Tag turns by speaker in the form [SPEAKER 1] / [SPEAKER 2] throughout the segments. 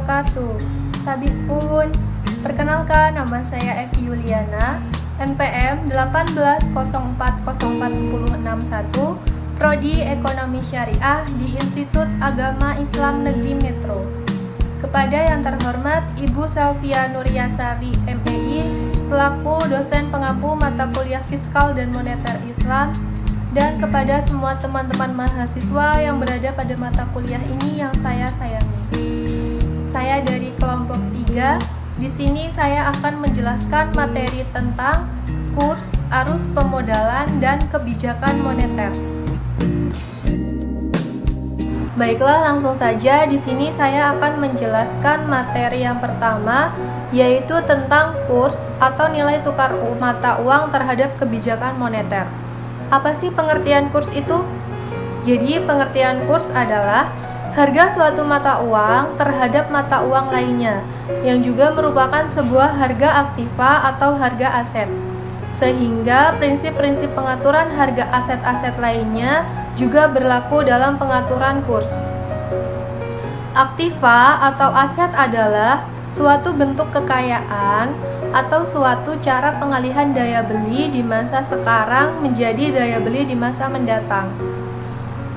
[SPEAKER 1] wabarakatuh. Sabihun. Perkenalkan, nama saya Evi Yuliana, NPM 1804041061, Prodi Ekonomi Syariah di Institut Agama Islam Negeri Metro. Kepada yang terhormat Ibu Selvia Nuryasari, MPI, selaku dosen pengampu mata kuliah Fiskal dan Moneter Islam, dan kepada semua teman-teman mahasiswa yang berada pada mata kuliah ini yang saya sayangi. Saya dari kelompok 3. Di sini saya akan menjelaskan materi tentang kurs, arus pemodalan, dan kebijakan moneter. Baiklah, langsung saja di sini saya akan menjelaskan materi yang pertama, yaitu tentang kurs atau nilai tukar mata uang terhadap kebijakan moneter. Apa sih pengertian kurs itu? Jadi pengertian kurs adalah harga suatu mata uang terhadap mata uang lainnya, yang juga merupakan sebuah harga aktiva atau harga aset. Sehingga prinsip-prinsip pengaturan harga aset-aset lainnya juga berlaku dalam pengaturan kurs. Aktiva atau aset adalah suatu bentuk kekayaan atau suatu cara pengalihan daya beli di masa sekarang menjadi daya beli di masa mendatang.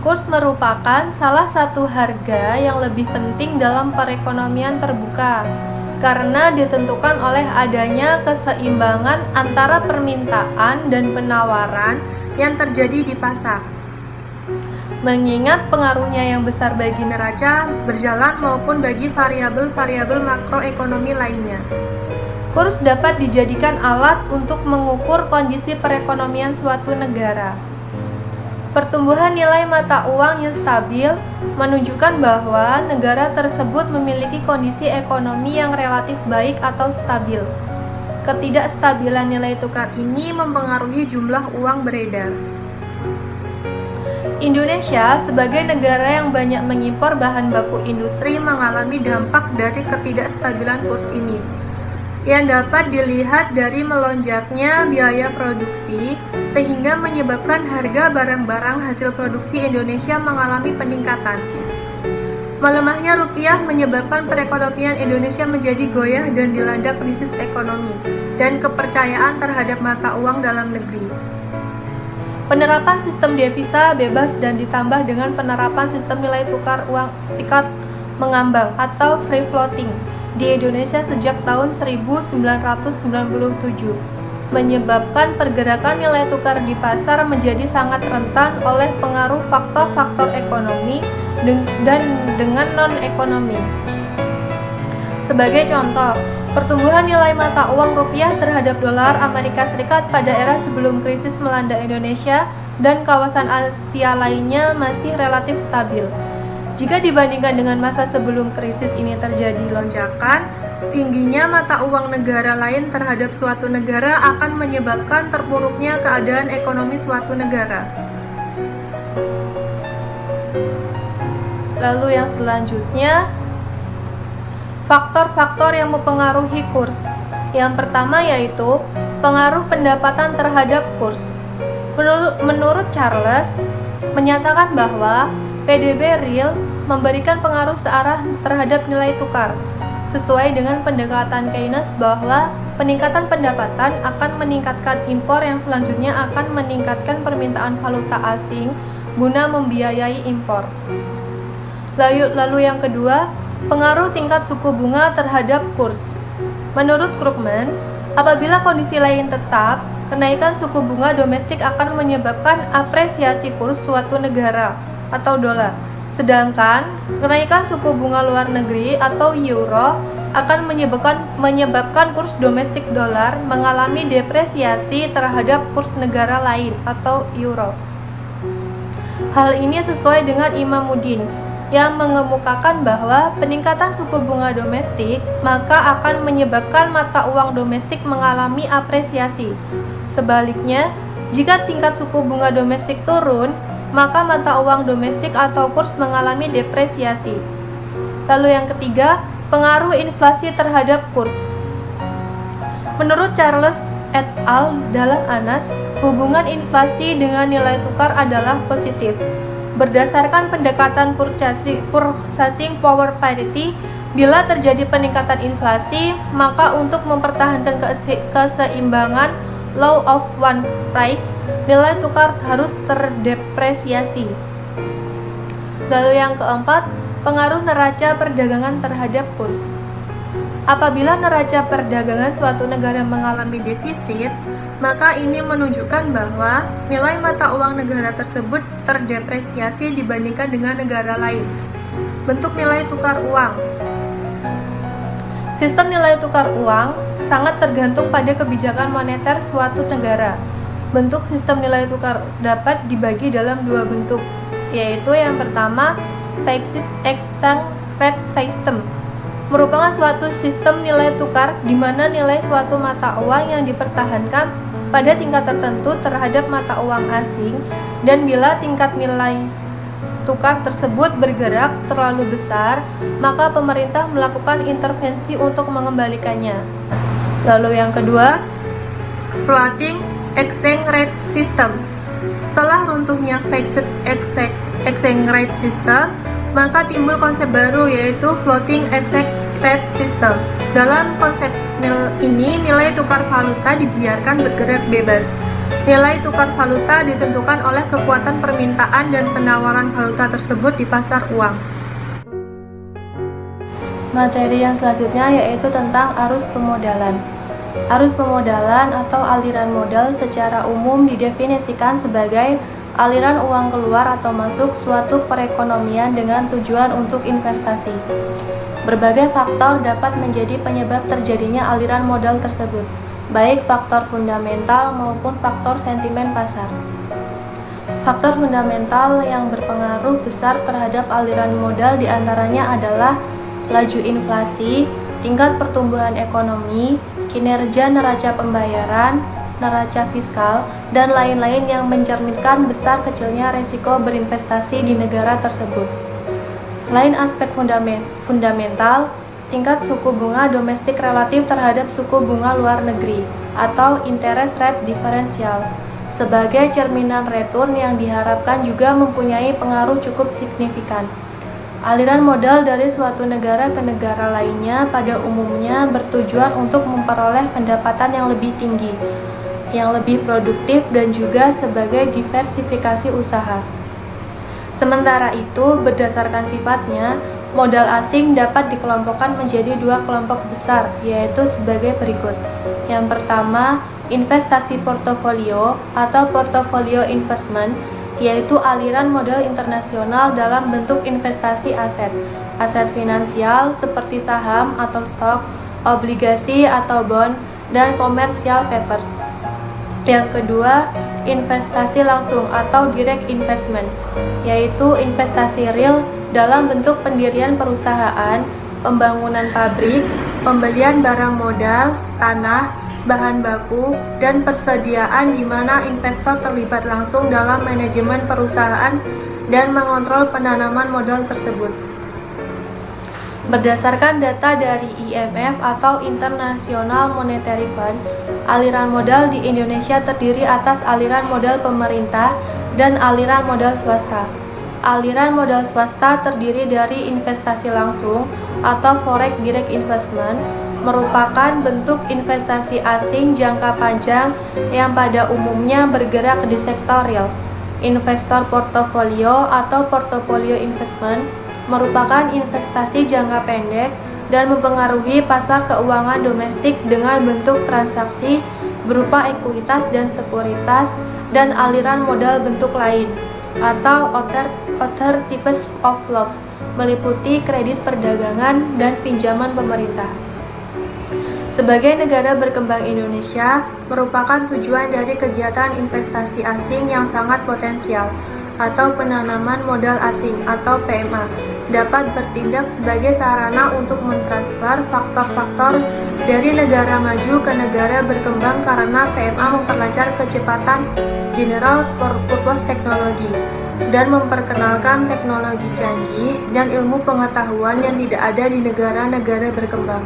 [SPEAKER 1] Kurs merupakan salah satu harga yang lebih penting dalam perekonomian terbuka karena ditentukan oleh adanya keseimbangan antara permintaan dan penawaran yang terjadi di pasar. Mengingat pengaruhnya yang besar bagi neraca berjalan maupun bagi variabel-variabel makroekonomi lainnya. Kurs dapat dijadikan alat untuk mengukur kondisi perekonomian suatu negara. Pertumbuhan nilai mata uang yang stabil menunjukkan bahwa negara tersebut memiliki kondisi ekonomi yang relatif baik atau stabil. Ketidakstabilan nilai tukar ini mempengaruhi jumlah uang beredar. Indonesia sebagai negara yang banyak mengimpor bahan baku industri mengalami dampak dari ketidakstabilan kurs ini, yang dapat dilihat dari melonjaknya biaya produksi sehingga menyebabkan harga barang-barang hasil produksi Indonesia mengalami peningkatan. Melemahnya rupiah menyebabkan perekonomian Indonesia menjadi goyah dan dilanda krisis ekonomi dan kepercayaan terhadap mata uang dalam negeri. Penerapan sistem devisa bebas dan ditambah dengan penerapan sistem nilai tukar uang tingkat mengambang atau free floating di Indonesia sejak tahun 1997 menyebabkan pergerakan nilai tukar di pasar menjadi sangat rentan oleh pengaruh faktor-faktor ekonomi dan dengan non-ekonomi. Sebagai contoh, pertumbuhan nilai mata uang rupiah terhadap dolar Amerika Serikat pada era sebelum krisis melanda Indonesia dan kawasan Asia lainnya masih relatif stabil. Jika dibandingkan dengan masa sebelum krisis ini terjadi lonjakan, tingginya mata uang negara lain terhadap suatu negara akan menyebabkan terpuruknya keadaan ekonomi suatu negara. Lalu yang selanjutnya, faktor-faktor yang mempengaruhi kurs. Yang pertama yaitu pengaruh pendapatan terhadap kurs. Menurut Charles, menyatakan bahwa PDB real memberikan pengaruh searah terhadap nilai tukar. Sesuai dengan pendekatan Keynes bahwa peningkatan pendapatan akan meningkatkan impor yang selanjutnya akan meningkatkan permintaan valuta asing guna membiayai impor. Lalu yang kedua, pengaruh tingkat suku bunga terhadap kurs. Menurut Krugman, apabila kondisi lain tetap, kenaikan suku bunga domestik akan menyebabkan apresiasi kurs suatu negara atau dolar. Sedangkan kenaikan suku bunga luar negeri atau euro akan menyebabkan kurs domestik dolar mengalami depresiasi terhadap kurs negara lain atau euro. Hal ini sesuai dengan Imamuddin yang mengemukakan bahwa peningkatan suku bunga domestik maka akan menyebabkan mata uang domestik mengalami apresiasi. Sebaliknya, jika tingkat suku bunga domestik turun, maka mata uang domestik atau kurs mengalami depresiasi. Lalu yang ketiga, pengaruh inflasi terhadap kurs. Menurut Charles et al. Dalam Anas, hubungan inflasi dengan nilai tukar adalah positif. Berdasarkan pendekatan purchasing power parity, Bila terjadi peningkatan inflasi, maka untuk mempertahankan keseimbangan law of one price, nilai tukar harus terdepresiasi. Lalu yang keempat, pengaruh neraca perdagangan terhadap kurs. Apabila neraca perdagangan suatu negara mengalami defisit, maka ini menunjukkan bahwa nilai mata uang negara tersebut terdepresiasi dibandingkan dengan negara lain. Bentuk nilai tukar uang. Sistem nilai tukar uang sangat tergantung pada kebijakan moneter suatu negara. Bentuk sistem nilai tukar dapat dibagi dalam dua bentuk, yaitu yang pertama, fixed exchange rate system, merupakan suatu sistem nilai tukar di mana nilai suatu mata uang yang dipertahankan pada tingkat tertentu terhadap mata uang asing, dan bila tingkat nilai tukar tersebut bergerak terlalu besar, maka pemerintah melakukan intervensi untuk mengembalikannya. Lalu yang kedua, floating exchange rate system. Setelah runtuhnya fixed exchange rate system, maka timbul konsep baru, yaitu floating exchange rate system. Dalam konsep ini, nilai tukar valuta dibiarkan bergerak bebas. Nilai tukar valuta ditentukan oleh kekuatan permintaan dan penawaran valuta tersebut di pasar uang. Materi yang selanjutnya yaitu tentang arus pemodalan. Arus pemodalan atau aliran modal secara umum didefinisikan sebagai aliran uang keluar atau masuk suatu perekonomian dengan tujuan untuk investasi. Berbagai faktor dapat menjadi penyebab terjadinya aliran modal tersebut, baik faktor fundamental maupun faktor sentimen pasar. Faktor fundamental yang berpengaruh besar terhadap aliran modal diantaranya adalah laju inflasi, tingkat pertumbuhan ekonomi, kinerja neraca pembayaran, neraca fiskal, dan lain-lain yang mencerminkan besar kecilnya resiko berinvestasi di negara tersebut. Selain aspek fundamental, tingkat suku bunga domestik relatif terhadap suku bunga luar negeri atau interest rate differential sebagai cerminan return yang diharapkan juga mempunyai pengaruh cukup signifikan. Aliran modal dari suatu negara ke negara lainnya pada umumnya bertujuan untuk memperoleh pendapatan yang lebih tinggi, yang lebih produktif, dan juga sebagai diversifikasi usaha. Sementara itu, berdasarkan sifatnya, modal asing dapat dikelompokkan menjadi dua kelompok besar, yaitu sebagai berikut. Yang pertama, investasi portofolio atau portfolio investment, yaitu aliran modal internasional dalam bentuk investasi aset finansial seperti saham atau stok, obligasi atau bond, dan commercial papers. Yang kedua, investasi langsung atau direct investment, yaitu investasi real dalam bentuk pendirian perusahaan, pembangunan pabrik, pembelian barang modal, tanah, bahan baku, dan persediaan di mana investor terlibat langsung dalam manajemen perusahaan dan mengontrol penanaman modal tersebut. Berdasarkan data dari IMF atau International Monetary Fund, aliran modal di Indonesia terdiri atas aliran modal pemerintah dan aliran modal swasta. Aliran modal swasta terdiri dari investasi langsung atau foreign direct investment, merupakan bentuk investasi asing jangka panjang yang pada umumnya bergerak di sektor real. Investor portofolio atau portfolio investment merupakan investasi jangka pendek dan mempengaruhi pasar keuangan domestik dengan bentuk transaksi berupa ekuitas dan sekuritas dan aliran modal bentuk lain atau other types of loans, meliputi kredit perdagangan dan pinjaman pemerintah. Sebagai negara berkembang, Indonesia merupakan tujuan dari kegiatan investasi asing yang sangat potensial atau penanaman modal asing atau PMA dapat bertindak sebagai sarana untuk mentransfer faktor-faktor dari negara maju ke negara berkembang karena PMA memperlancar kecepatan general purpose teknologi dan memperkenalkan teknologi canggih dan ilmu pengetahuan yang tidak ada di negara-negara berkembang.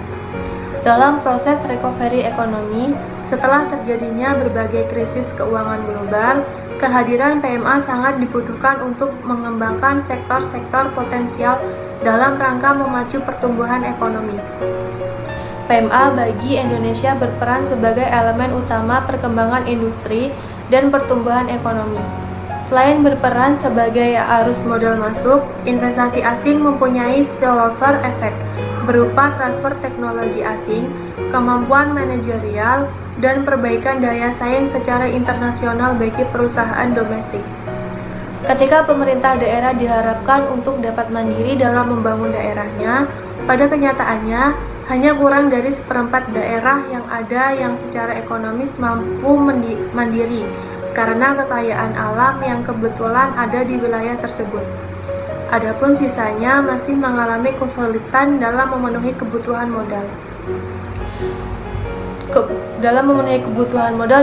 [SPEAKER 1] Dalam proses recovery ekonomi, setelah terjadinya berbagai krisis keuangan global, kehadiran PMA sangat dibutuhkan untuk mengembangkan sektor-sektor potensial dalam rangka memacu pertumbuhan ekonomi. PMA bagi Indonesia berperan sebagai elemen utama perkembangan industri dan pertumbuhan ekonomi. Selain berperan sebagai arus modal masuk, investasi asing mempunyai spillover effect berupa transfer teknologi asing, kemampuan manajerial, dan perbaikan daya saing secara internasional bagi perusahaan domestik. Ketika pemerintah daerah diharapkan untuk dapat mandiri dalam membangun daerahnya, pada kenyataannya hanya kurang dari seperempat daerah yang ada yang secara ekonomis mampu mandiri karena kekayaan alam yang kebetulan ada di wilayah tersebut. Adapun sisanya masih mengalami kesulitan dalam memenuhi kebutuhan modal.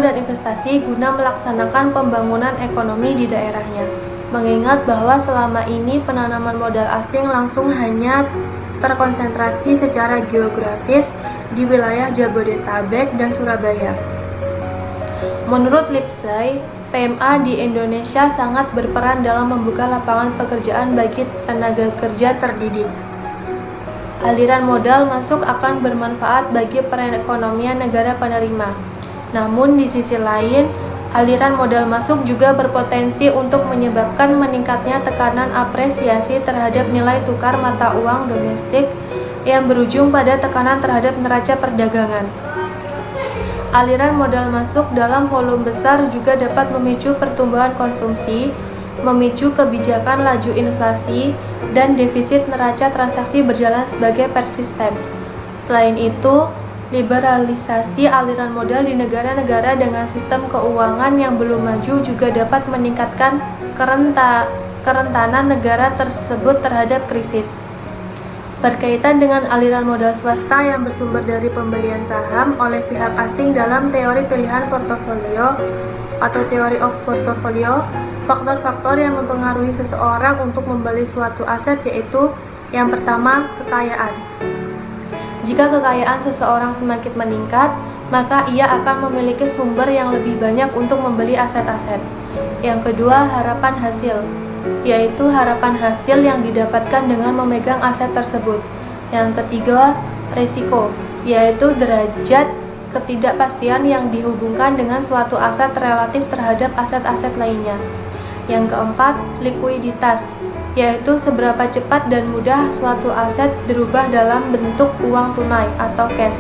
[SPEAKER 1] Dan investasi guna melaksanakan pembangunan ekonomi di daerahnya. Mengingat bahwa selama ini penanaman modal asing langsung hanya terkonsentrasi secara geografis di wilayah Jabodetabek dan Surabaya. Menurut Lipsey, PMA di Indonesia sangat berperan dalam membuka lapangan pekerjaan bagi tenaga kerja terdidik. Aliran modal masuk akan bermanfaat bagi perekonomian negara penerima. Namun di sisi lain, aliran modal masuk juga berpotensi untuk menyebabkan meningkatnya tekanan apresiasi terhadap nilai tukar mata uang domestik yang berujung pada tekanan terhadap neraca perdagangan. Aliran modal masuk dalam volume besar juga dapat memicu pertumbuhan konsumsi, memicu kebijakan laju inflasi, dan defisit neraca transaksi berjalan sebagai persisten. Selain itu, liberalisasi aliran modal di negara-negara dengan sistem keuangan yang belum maju juga dapat meningkatkan kerentanan negara tersebut terhadap krisis. Berkaitan dengan aliran modal swasta yang bersumber dari pembelian saham oleh pihak asing dalam teori pilihan portofolio atau theory of portfolio, faktor-faktor yang mempengaruhi seseorang untuk membeli suatu aset yaitu yang pertama, kekayaan. Jika kekayaan seseorang semakin meningkat, maka ia akan memiliki sumber yang lebih banyak untuk membeli aset-aset. Yang kedua, harapan hasil, yaitu harapan hasil yang didapatkan dengan memegang aset tersebut. Yang ketiga, risiko, yaitu derajat ketidakpastian yang dihubungkan dengan suatu aset relatif terhadap aset-aset lainnya. Yang keempat, likuiditas, yaitu seberapa cepat dan mudah suatu aset berubah dalam bentuk uang tunai atau cash.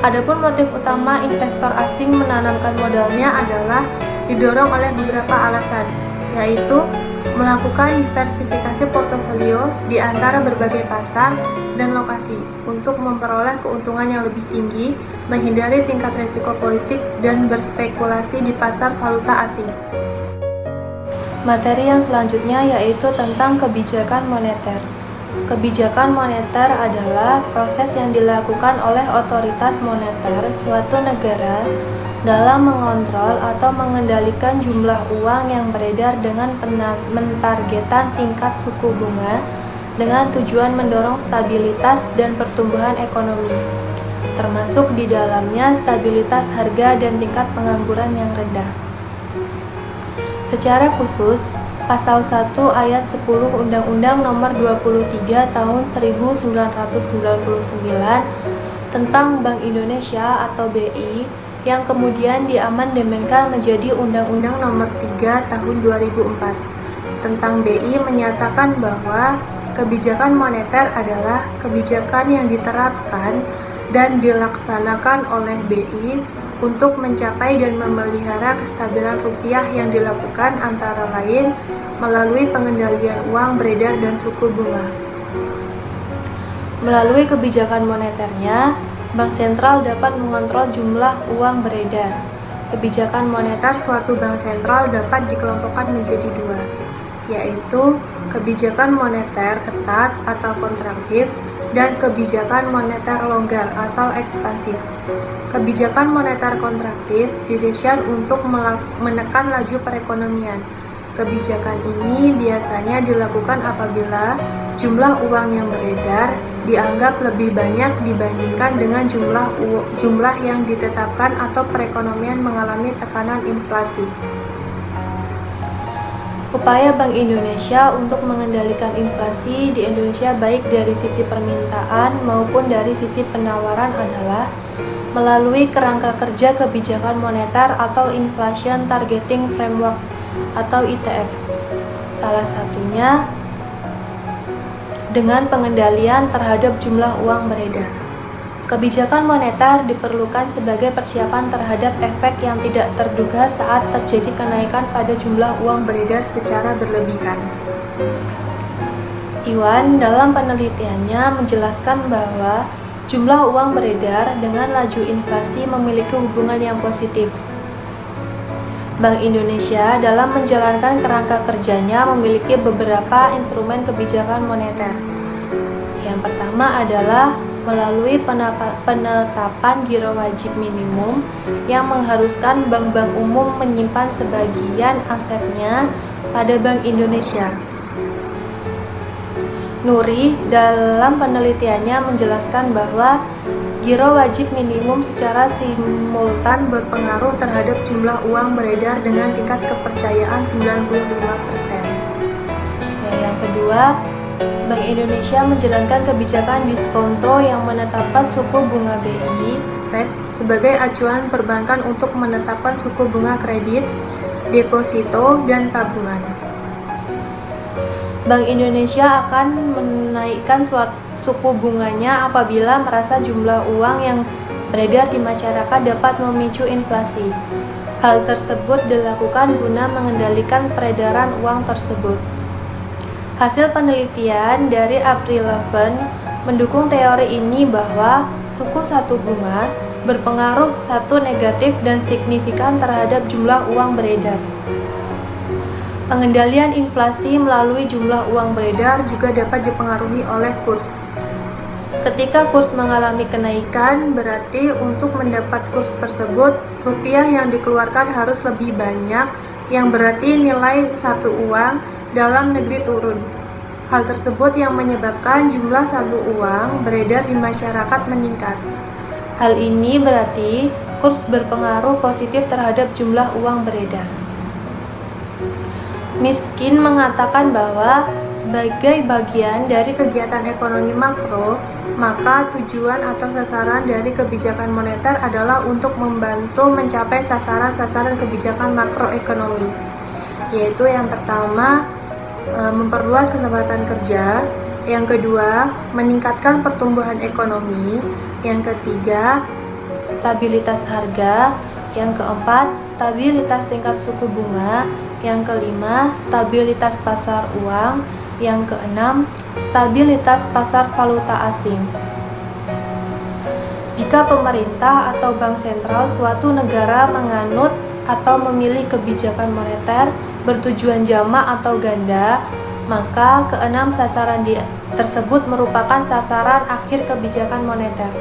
[SPEAKER 1] Adapun motif utama investor asing menanamkan modalnya adalah didorong oleh beberapa alasan, yaitu melakukan diversifikasi portofolio di antara berbagai pasar dan lokasi untuk memperoleh keuntungan yang lebih tinggi, menghindari tingkat risiko politik, dan berspekulasi di pasar valuta asing. Materi yang selanjutnya yaitu tentang kebijakan moneter. Kebijakan moneter adalah proses yang dilakukan oleh otoritas moneter suatu negara dalam mengontrol atau mengendalikan jumlah uang yang beredar dengan mentargetan tingkat suku bunga dengan tujuan mendorong stabilitas dan pertumbuhan ekonomi, termasuk di dalamnya stabilitas harga dan tingkat pengangguran yang rendah. Secara khusus, Pasal 1 Ayat 10 Undang-Undang Nomor 23 Tahun 1999 tentang Bank Indonesia atau BI yang kemudian diamandemenkan menjadi Undang-Undang Nomor 3 Tahun 2004 tentang BI menyatakan bahwa kebijakan moneter adalah kebijakan yang diterapkan dan dilaksanakan oleh BI untuk mencapai dan memelihara kestabilan rupiah yang dilakukan antara lain melalui pengendalian uang beredar dan suku bunga. Melalui kebijakan moneternya, Bank Sentral dapat mengontrol jumlah uang beredar. Kebijakan moneter suatu bank sentral dapat dikelompokkan menjadi dua, yaitu kebijakan moneter ketat atau kontraktif dan kebijakan moneter longgar atau ekspansif. Kebijakan moneter kontraktif didesain untuk menekan laju perekonomian. Kebijakan ini biasanya dilakukan apabila jumlah uang yang beredar dianggap lebih banyak dibandingkan dengan jumlah yang ditetapkan atau perekonomian mengalami tekanan inflasi. Upaya Bank Indonesia untuk mengendalikan inflasi di Indonesia baik dari sisi permintaan maupun dari sisi penawaran adalah melalui kerangka kerja kebijakan moneter atau Inflation Targeting Framework atau ITF. Salah satunya dengan pengendalian terhadap jumlah uang beredar. Kebijakan moneter diperlukan sebagai persiapan terhadap efek yang tidak terduga saat terjadi kenaikan pada jumlah uang beredar secara berlebihan. Iwan dalam penelitiannya menjelaskan bahwa jumlah uang beredar dengan laju inflasi memiliki hubungan yang positif. Bank Indonesia dalam menjalankan kerangka kerjanya memiliki beberapa instrumen kebijakan moneter. Yang pertama adalah melalui penetapan giro wajib minimum yang mengharuskan bank-bank umum menyimpan sebagian asetnya pada Bank Indonesia. Nuri dalam penelitiannya menjelaskan bahwa giro wajib minimum secara simultan berpengaruh terhadap jumlah uang beredar dengan tingkat kepercayaan 95%. Yang kedua, Bank Indonesia menjalankan kebijakan diskonto yang menetapkan suku bunga BI (RET) sebagai acuan perbankan untuk menetapkan suku bunga kredit, deposito, dan tabungan. Bank Indonesia akan menaikkan suku bunganya apabila merasa jumlah uang yang beredar di masyarakat dapat memicu inflasi. Hal tersebut dilakukan guna mengendalikan peredaran uang tersebut. Hasil penelitian dari April 11 mendukung teori ini bahwa suku satu bunga berpengaruh satu negatif dan signifikan terhadap jumlah uang beredar. Pengendalian inflasi melalui jumlah uang beredar juga dapat dipengaruhi oleh kurs. Ketika kurs mengalami kenaikan, berarti untuk mendapat kurs tersebut, rupiah yang dikeluarkan harus lebih banyak, yang berarti nilai satu uang dalam negeri turun. Hal tersebut yang menyebabkan jumlah satu uang beredar di masyarakat meningkat. Hal ini berarti kurs berpengaruh positif terhadap jumlah uang beredar. Miskin mengatakan bahwa sebagai bagian dari kegiatan ekonomi makro, maka tujuan atau sasaran dari kebijakan moneter adalah untuk membantu mencapai sasaran-sasaran kebijakan makroekonomi, yaitu yang pertama, memperluas kesempatan kerja, yang kedua, meningkatkan pertumbuhan ekonomi, yang ketiga, stabilitas harga, yang keempat, stabilitas tingkat suku bunga, yang kelima, stabilitas pasar uang, yang keenam, stabilitas pasar valuta asing. Jika pemerintah atau bank sentral suatu negara menganut atau memilih kebijakan moneter bertujuan jamak atau ganda, maka keenam sasaran tersebut merupakan sasaran akhir kebijakan moneter.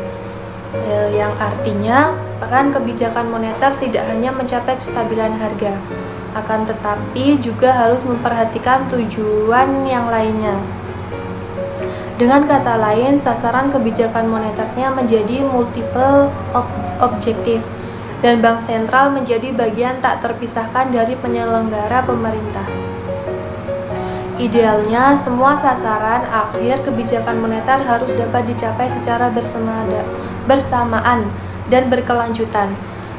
[SPEAKER 1] Yang artinya, peran kebijakan moneter tidak hanya mencapai kestabilan harga, akan tetapi juga harus memperhatikan tujuan yang lainnya. Dengan kata lain, sasaran kebijakan moneternya menjadi multiple objektif, dan bank sentral menjadi bagian tak terpisahkan dari penyelenggara pemerintah. Idealnya, semua sasaran akhir kebijakan moneter harus dapat dicapai secara bersamaan dan berkelanjutan.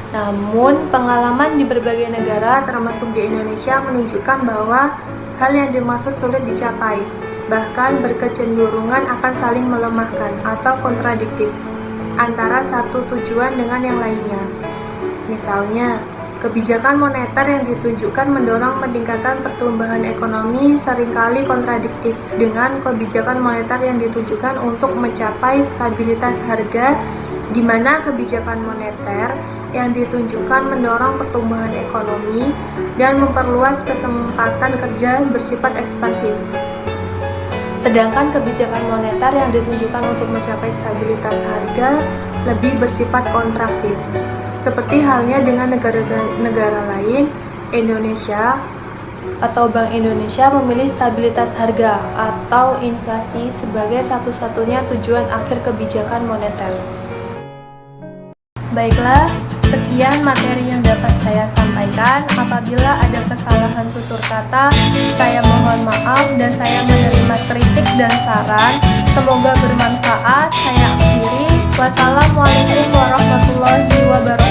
[SPEAKER 1] Namun, pengalaman di berbagai negara, termasuk di Indonesia, menunjukkan bahwa hal yang dimaksud sulit dicapai, bahkan berkecenderungan akan saling melemahkan atau kontradiktif antara satu tujuan dengan yang lainnya. Misalnya, kebijakan moneter yang ditunjukkan mendorong peningkatan pertumbuhan ekonomi seringkali kontradiktif dengan kebijakan moneter yang ditujukan untuk mencapai stabilitas harga, di mana kebijakan moneter yang ditunjukkan mendorong pertumbuhan ekonomi dan memperluas kesempatan kerja bersifat ekspansif. Sedangkan kebijakan moneter yang ditunjukkan untuk mencapai stabilitas harga lebih bersifat kontraktif. Seperti halnya dengan negara lain, Indonesia atau Bank Indonesia memilih stabilitas harga atau inflasi sebagai satu-satunya tujuan akhir kebijakan moneter. Baiklah, sekian Sekian materi yang dapat saya sampaikan. Apabila ada kesalahan tutur kata, saya mohon maaf dan saya menerima kritik dan saran. Semoga bermanfaat. Saya akhiri. Wassalamualaikum warahmatullahi wabarakatuh.